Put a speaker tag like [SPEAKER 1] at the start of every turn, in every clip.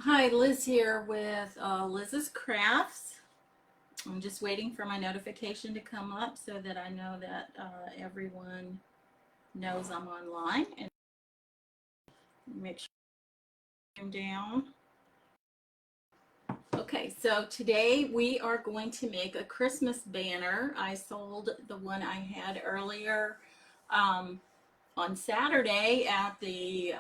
[SPEAKER 1] Hi, Liz here with Liz's Crafts. I'm just waiting for my notification to come up so that I know that everyone knows I'm online, and make sure I'm down. Okay, so today we are going to make a Christmas banner. I sold the one I had earlier um, on Saturday at the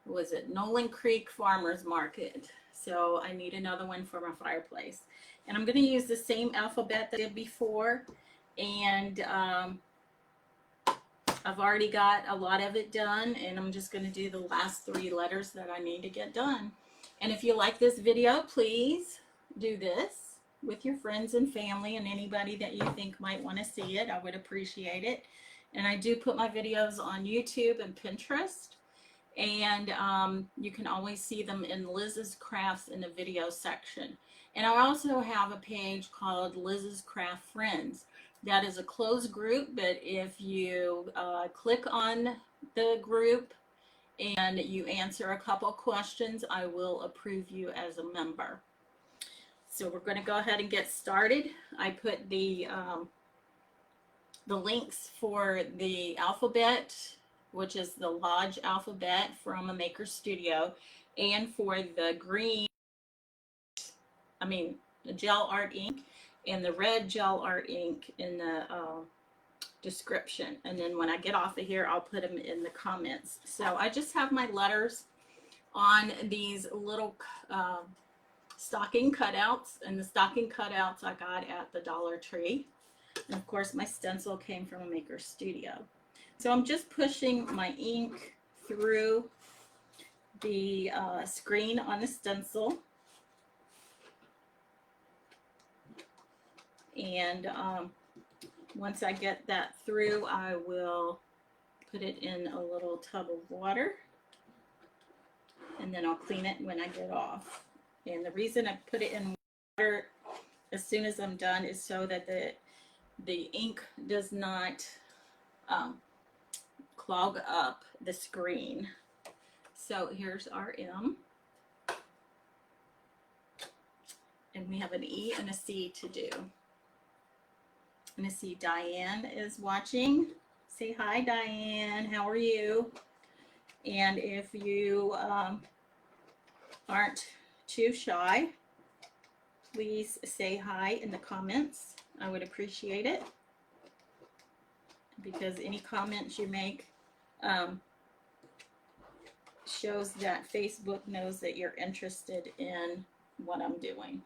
[SPEAKER 1] was it Nolan Creek Farmers Market. So I need another one for my fireplace. And I'm going to use the same alphabet that I did before. And I've already got a lot of it done. And I'm just going to do the last three letters that I need to get done. And if you like this video, please do this with your friends and family and anybody that you think might want to see it. I would appreciate it. And I do put my videos on YouTube and Pinterest. And you can always see them in Liz's Crafts in the video section. And I also have a page called Liz's Craft Friends. That is a closed group, but if you click on the group and you answer a couple questions, I will approve you as a member. So we're going to go ahead and get started. I put the links for the alphabet, which is the Lodge alphabet from a Maker Studio, and for the green, the gel art ink, and the red gel art ink in the description. And then when I get off of here, I'll put them in the comments. So I just have my letters on these little stocking cutouts, and the stocking cutouts I got at the Dollar Tree. And of course, my stencil came from a Maker Studio. So I'm just pushing my ink through the screen on the stencil. And once I get that through, I will put it in a little tub of water. And then I'll clean it when I get off. And the reason I put it in water as soon as I'm done is so that the ink does not clog up the screen. So here's our M. And we have an E and a C to do. And I see Diane is watching. Say hi, Diane. How are you? And if you aren't too shy, please say hi in the comments. I would appreciate it, because any comments you make shows that Facebook knows that you're interested in what I'm doing.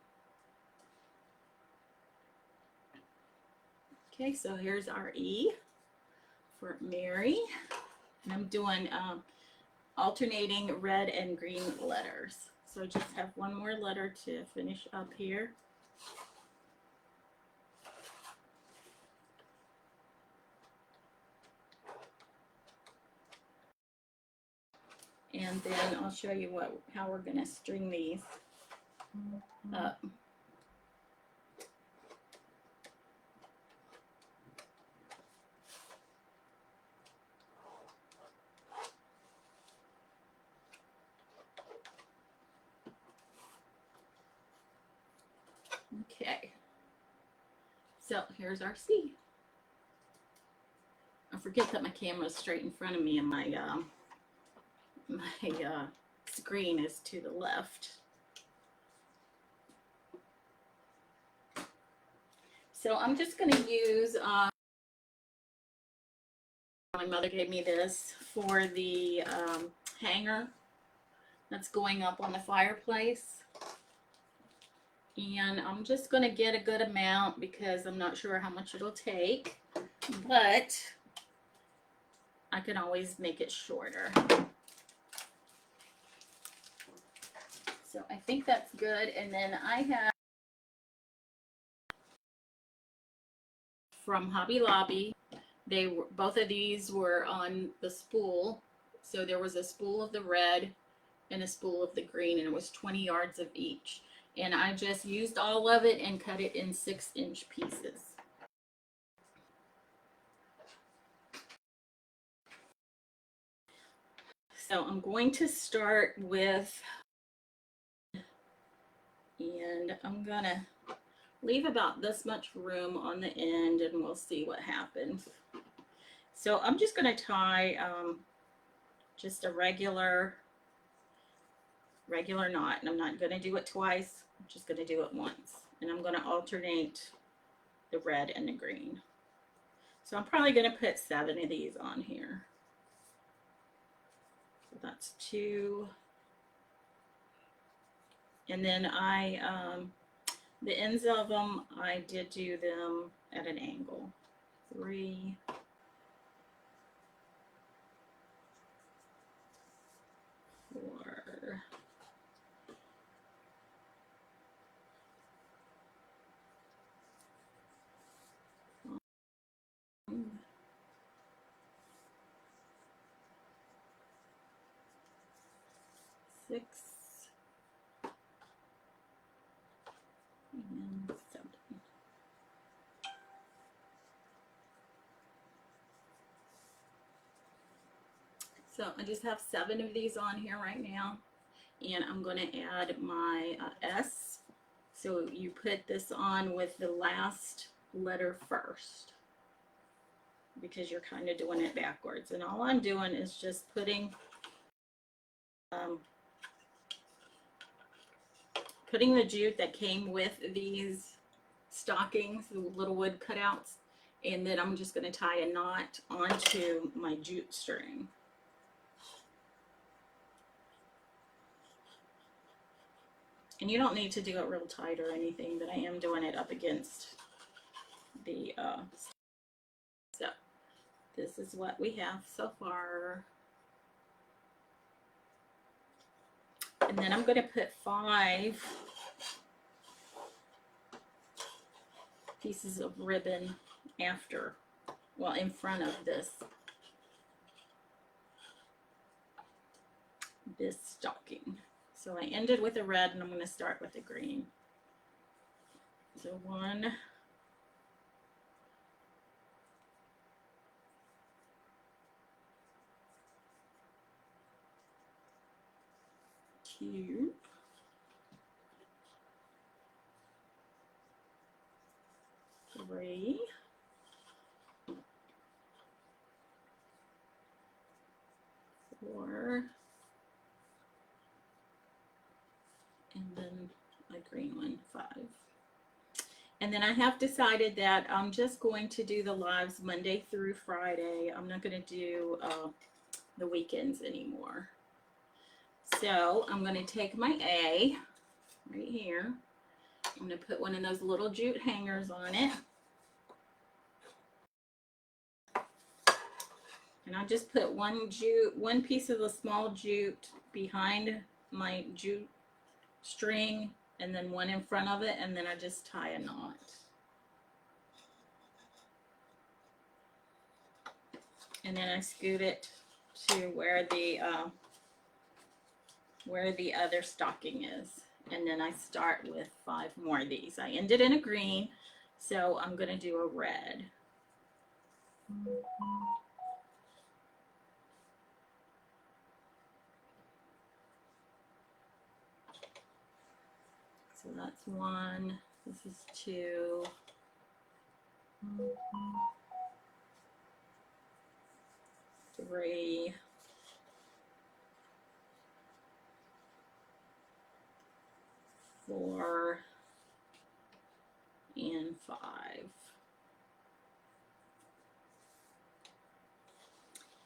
[SPEAKER 1] Okay, so here's our E for Mary. And I'm doing alternating red and green letters. So I just have one more letter to finish up here. And then I'll show you how we're going to string these up. Okay, so here's our C. I forget that my camera is straight in front of me and my screen is to the left. So I'm just going to use, my mother gave me this for the hanger that's going up on the fireplace. And I'm just going to get a good amount because I'm not sure how much it'll take, but I can always make it shorter. So I think that's good. And then I have from Hobby Lobby. Both of these were on the spool. So there was a spool of the red and a spool of the green, and it was 20 yards of each. And I just used all of it and cut it in 6-inch pieces. So I'm going to start with, and I'm gonna leave about this much room on the end and we'll see what happens. So I'm just gonna tie just a regular knot, and I'm not gonna do it twice, I'm just gonna do it once. And I'm gonna alternate the red and the green. So I'm probably gonna put 7 of these on here. So that's 2. And then the ends of them, I did do them at an angle. 3. 4. 5. 6. And 7. So I just have 7 of these on here right now, and I'm going to add my S. So you put this on with the last letter first, because you're kind of doing it backwards. And all I'm doing is just putting the jute that came with these stockings, the little wood cutouts, and then I'm just going to tie a knot onto my jute string. And you don't need to do it real tight or anything, but I am doing it up against the so this is what we have so far. And then I'm going to put 5 pieces of ribbon after, well, in front of this stocking. So I ended with a red, and I'm going to start with a green. So 1, 2, 3, 4, and then a green one, 5. And then I have decided that I'm just going to do the lives Monday through Friday. I'm not going to do the weekends anymore. So I'm going to take my A right here. I'm going to put one of those little jute hangers on it. And I just put one piece of the small jute behind my jute string, and then one in front of it, and then I just tie a knot. And then I scoot it to where the other stocking is. And then I start with 5 more of these. I ended in a green, so I'm going to do a red. So that's 1, this is 2, 3, 4, and 5.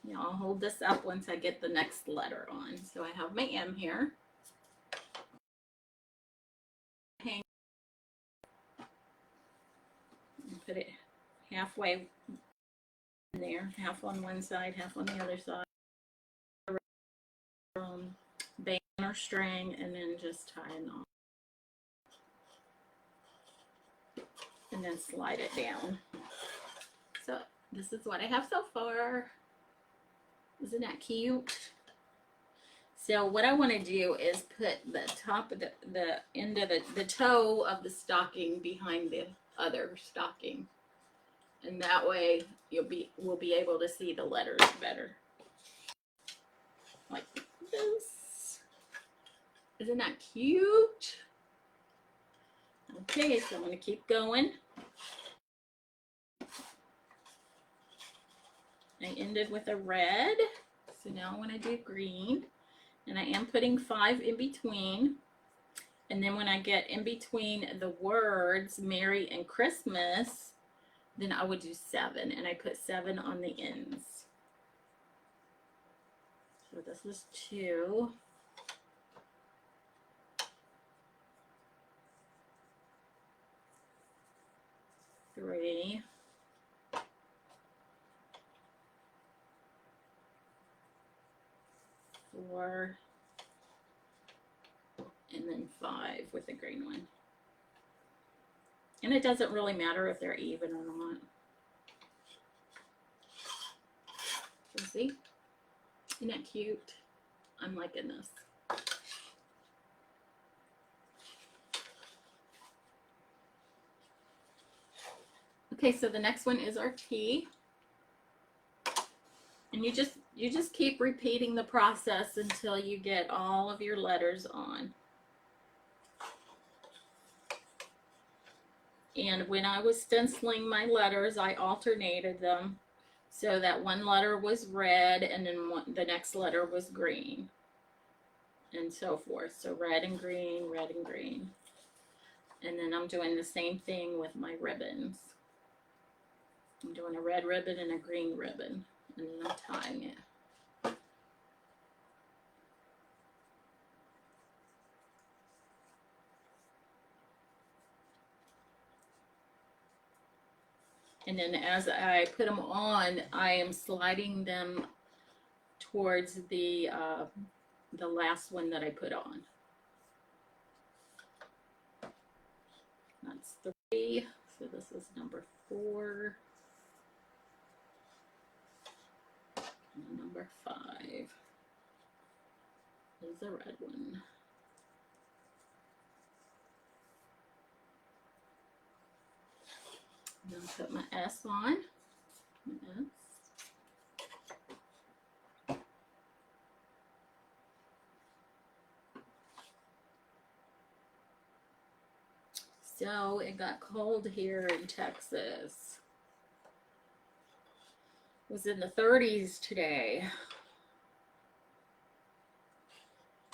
[SPEAKER 1] Now I'll hold this up once I get the next letter on. So I have my M here. Hang, put it halfway in there, half on one side, half on the other side. Band or string, and then just tie a knot. And then slide it down. So this is what I have so far. Isn't that cute? So what I want to do is put the top of the end of the toe of the stocking behind the other stocking, and that way we'll be able to see the letters better. Like this. Isn't that cute? Okay, so I'm going to keep going. I ended with a red, so now I want to do green, and I am putting 5 in between. And then when I get in between the words Merry and Christmas, then I would do 7, and I put 7 on the ends. So this is 2. 3. 4. And then 5 with the green one. And it doesn't really matter if they're even or not. So see? Isn't that cute? I'm liking this. Okay, so the next one is our T. And you just keep repeating the process until you get all of your letters on. And when I was stenciling my letters, I alternated them so that one letter was red and then the next letter was green, and so forth. So red and green, red and green. And then I'm doing the same thing with my ribbons. I'm doing a red ribbon and a green ribbon, and then I'm tying it. And then as I put them on, I am sliding them towards the last one that I put on. That's 3. So this is number 4. And number 5 is the red one. Then I'll put my S on. My S. So it got cold here in Texas. It was in the 30s today.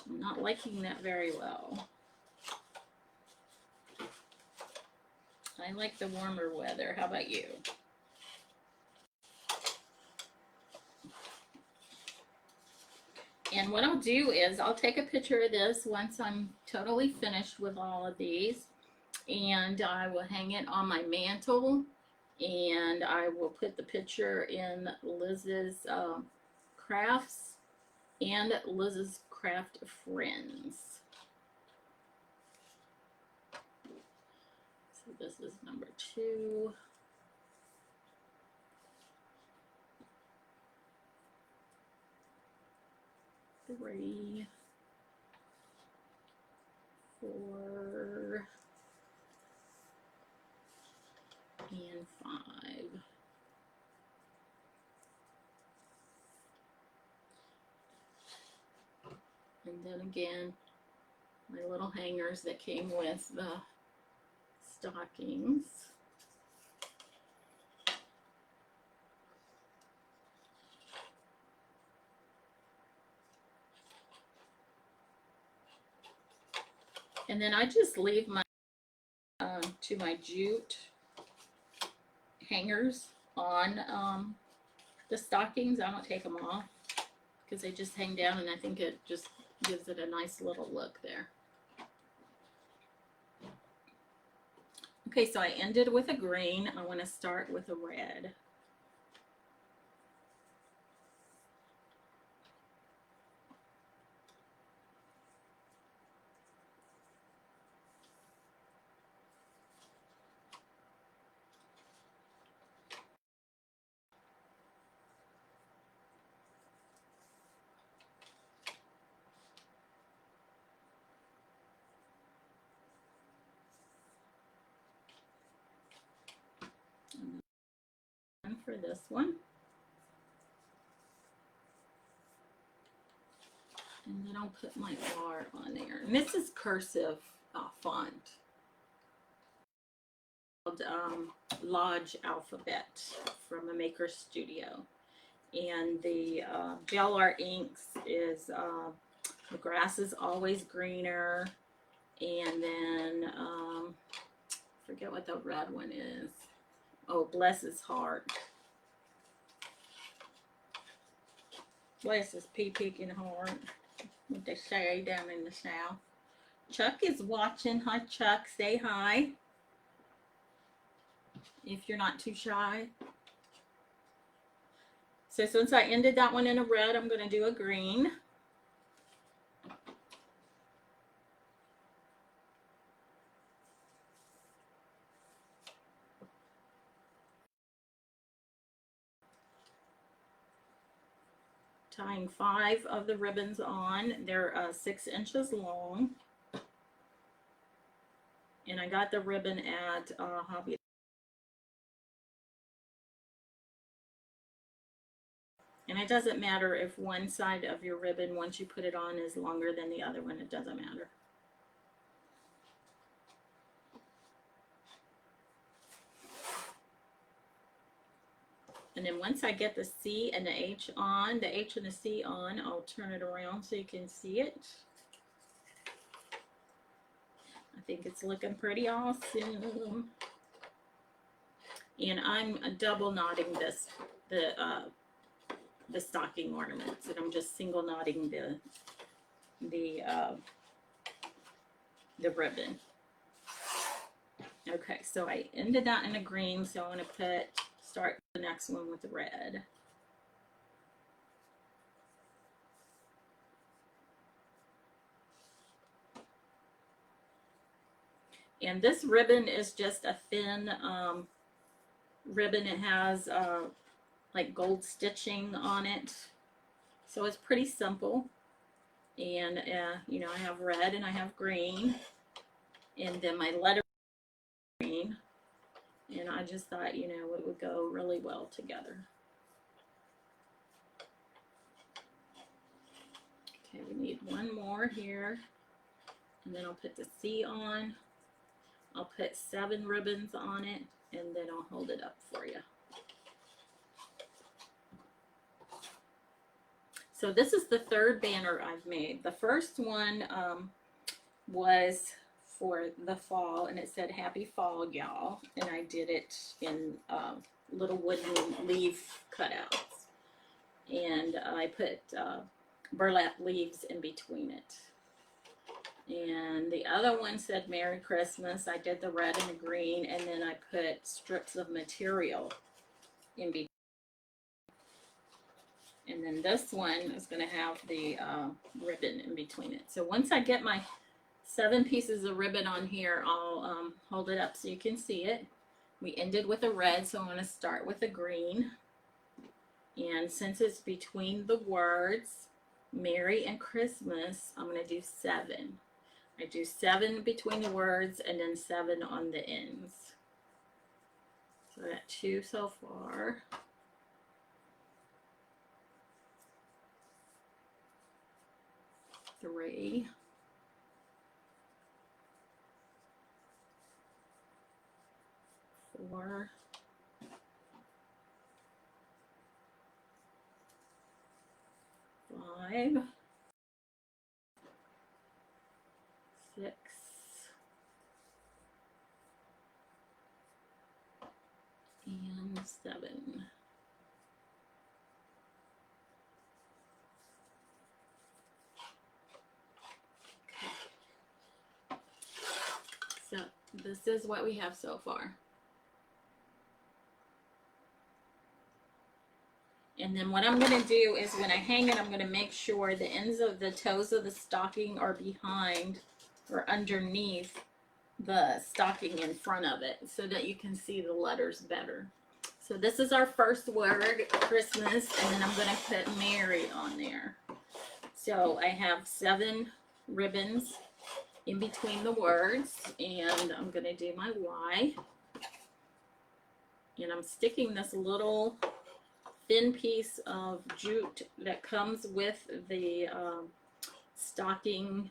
[SPEAKER 1] I'm not liking that very well. I like the warmer weather. How about you? And what I'll do is I'll take a picture of this once I'm totally finished with all of these, and I will hang it on my mantle, and I will put the picture in Liz's Crafts and Liz's Craft Friends. So this is number 2. 3, 4, and 5. And then again, my little hangers that came with the stockings. And then I just leave my to my jute hangers on the stockings. I don't take them off because they just hang down, and I think it just gives it a nice little look there. Okay, so I ended with a green. I want to start with a red. And for this one. I'll put my R on there. And this is cursive font. Lodge Alphabet from a Maker Studio. And the gel art inks is The Grass is Always Greener, and then forget what the red one is. Oh, Bless His Heart. Bless His pea-picking heart, what they say down in the south. Chuck is watching. Hi, Chuck. Say hi if you're not too shy. So since I ended that one in a red, I'm going to do a green. Tying 5 of the ribbons on. They're 6 inches long. And I got the ribbon at Hobby. And it doesn't matter if one side of your ribbon, once you put it on, is longer than the other one. It doesn't matter. And then once I get the C and the H on, the H and the C on, I'll turn it around so you can see it. I think it's looking pretty awesome. And I'm double knotting this, the stocking ornaments, and I'm just single knotting the ribbon. Okay, so I ended that in a green, so I'm going to start the next one with the red. And this ribbon is just a thin ribbon. It has like gold stitching on it, so it's pretty simple. And you know, I have red and I have green, and then my letter green, and I just thought, you know, it would go really well together. Okay, we need one more here, and then I'll put the C on. I'll put 7 ribbons on it, and then I'll hold it up for you. So this is the 3rd banner I've made. The first one was for the fall, and it said Happy Fall, y'all. And I did it in little wooden leaf cutouts. And I put burlap leaves in between it. And the other one said Merry Christmas. I did the red and the green, and then I put strips of material in between. And then this one is going to have the ribbon in between it. So once I get my 7 pieces of ribbon on here, I'll hold it up so you can see it. We ended with a red, so I'm going to start with a green. And since it's between the words Merry and Christmas, I'm going to do 7. I do 7 between the words and then 7 on the ends. So I got 2 so far. Three. 4. 5. 6. And 7. So this is what we have so far. And then what I'm going to do is when I hang it, I'm going to make sure the ends of the toes of the stocking are behind or underneath the stocking in front of it so that you can see the letters better. So this is our first word, Christmas, and then I'm going to put Merry on there. So I have 7 ribbons in between the words, and I'm going to do my Y. And I'm sticking this little thin piece of jute that comes with the stocking.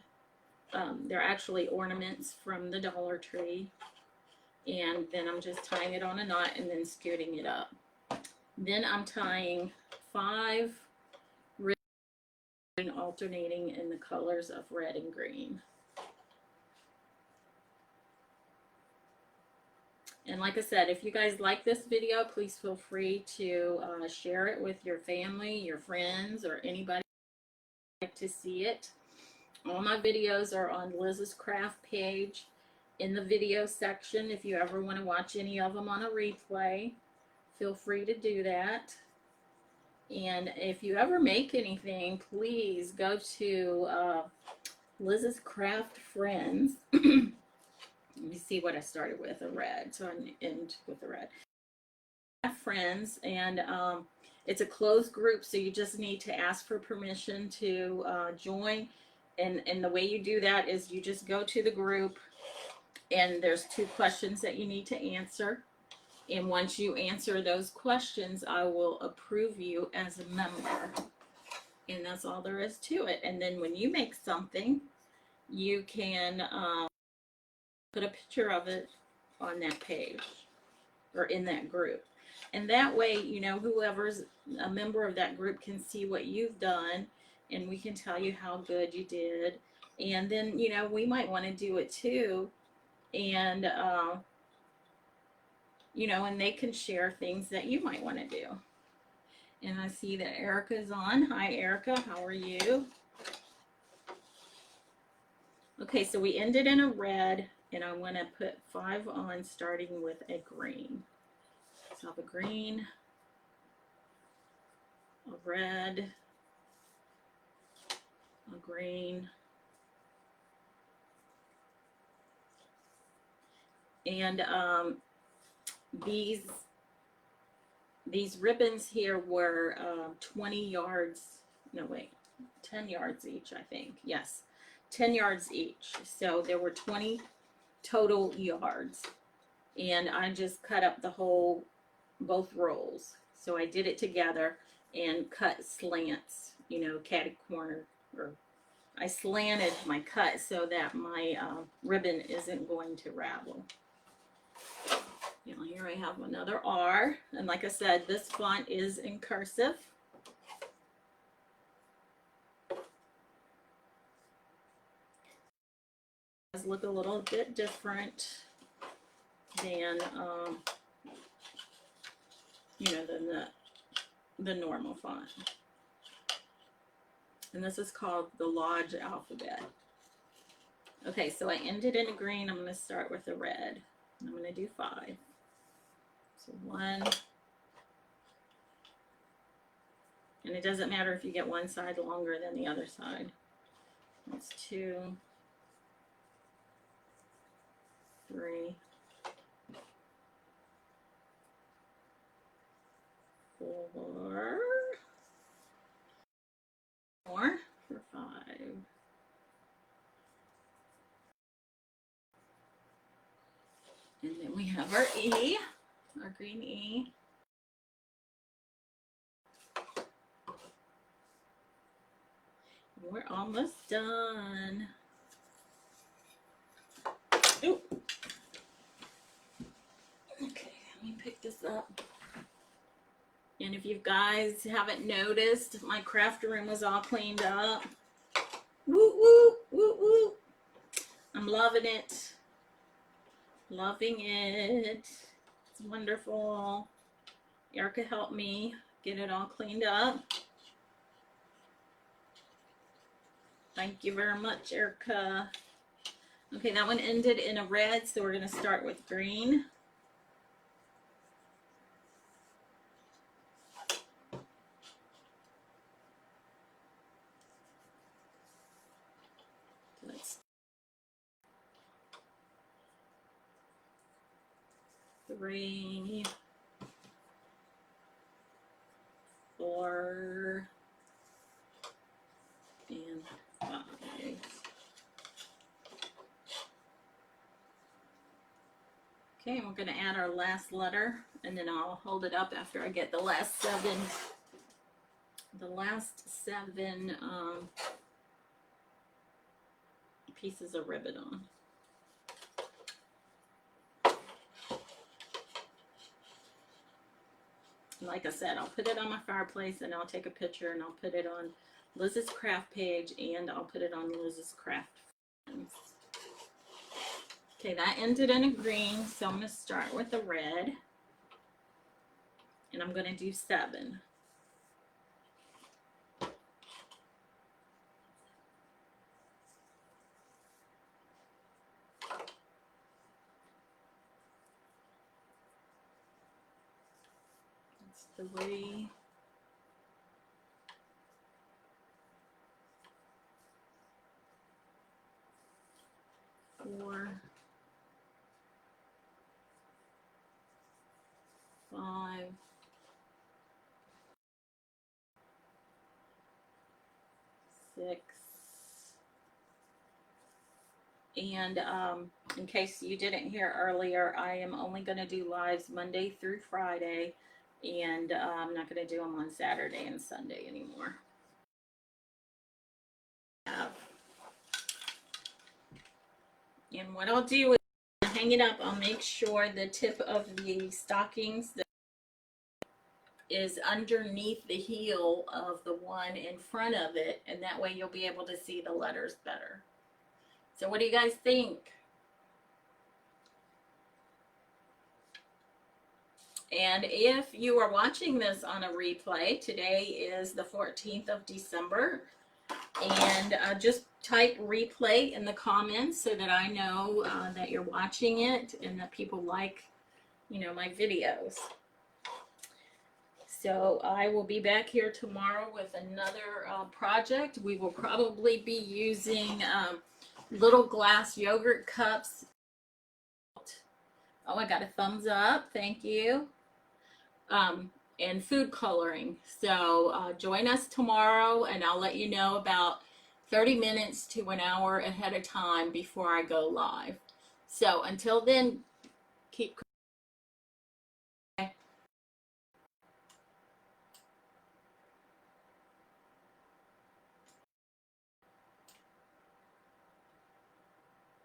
[SPEAKER 1] They're actually ornaments from the Dollar Tree. And then I'm just tying it on a knot and then scooting it up. Then I'm tying 5 ribbons alternating in the colors of red and green. And like I said, if you guys like this video, please feel free to share it with your family, your friends, or anybody who would like to see it. All my videos are on Liz's Craft page in the video section. If you ever want to watch any of them on a replay, feel free to do that. And if you ever make anything, please go to Liz's Craft Friends. Let me see what I started with, a red, so I end with the red. Friends, and it's a closed group, so you just need to ask for permission to join. And the way you do that is you just go to the group, and there's 2 questions that you need to answer. And once you answer those questions, I will approve you as a member. And that's all there is to it. And then when you make something, you can put a picture of it on that page or in that group. And that way, you know, whoever's a member of that group can see what you've done, and we can tell you how good you did. And then, you know, we might want to do it too. And, you know, and they can share things that you might want to do. And I see that Erica's on. Hi, Erica. How are you? Okay, so we ended in a red, and I want to put 5 on, starting with a green. So I have a green, a red, a green, and these ribbons here were 20 yards, no wait, 10 yards each, I think. Yes, 10 yards each. So there were 20 total yards, and I just cut up the whole, both rolls. So I did it together and cut slants, you know, catty corner, or I slanted my cut so that my ribbon isn't going to ravel. You know, here I have another R, and like I said, this font is in cursive. It does look a little bit different than you know, than the normal font. And this is called the Lodge alphabet. Okay, so I ended in a green. I'm going to start with a red. I'm going to do 5. So 1. And it doesn't matter if you get one side longer than the other side. That's 2, 3, 4, more for 5. And then we have our E, our green E. We're almost done. Ooh. Okay, let me pick this up. And if you guys haven't noticed, my craft room was all cleaned up. Woo, woo, woo, woo. I'm loving it. Loving it. It's wonderful. Erica helped me get it all cleaned up. Thank you very much, Erica. Okay, that one ended in a red, so we're going to start with green. Let's 3, 4, and 5. Okay, and we're going to add our last letter, and then I'll hold it up after I get the last 7. The last 7 pieces of ribbon on. Like I said, I'll put it on my fireplace and I'll take a picture and I'll put it on Liz's Craft page and I'll put it on Liz's Craft Friends. Okay, that ended in a green, so I'm going to start with a red. And I'm going to do 7. That's 3. 4. 5. 6. And in case you didn't hear earlier, I am only going to do lives Monday through Friday, and I'm not going to do them on Saturday and Sunday anymore. And what I'll do is hang it up. I'll make sure the tip of the stockings is underneath the heel of the one in front of it, and that way you'll be able to see the letters better. So what do you guys think? And if you are watching this on a replay, today is the 14th of December, and just type replay in the comments so that I know that you're watching it and that people like, you know, my videos. So I will be back here tomorrow with another project. We will probably be using little glass yogurt cups. Oh, I got a thumbs up. Thank you. And food coloring. So join us tomorrow, and I'll let you know about 30 minutes to an hour ahead of time before I go live. So until then, keep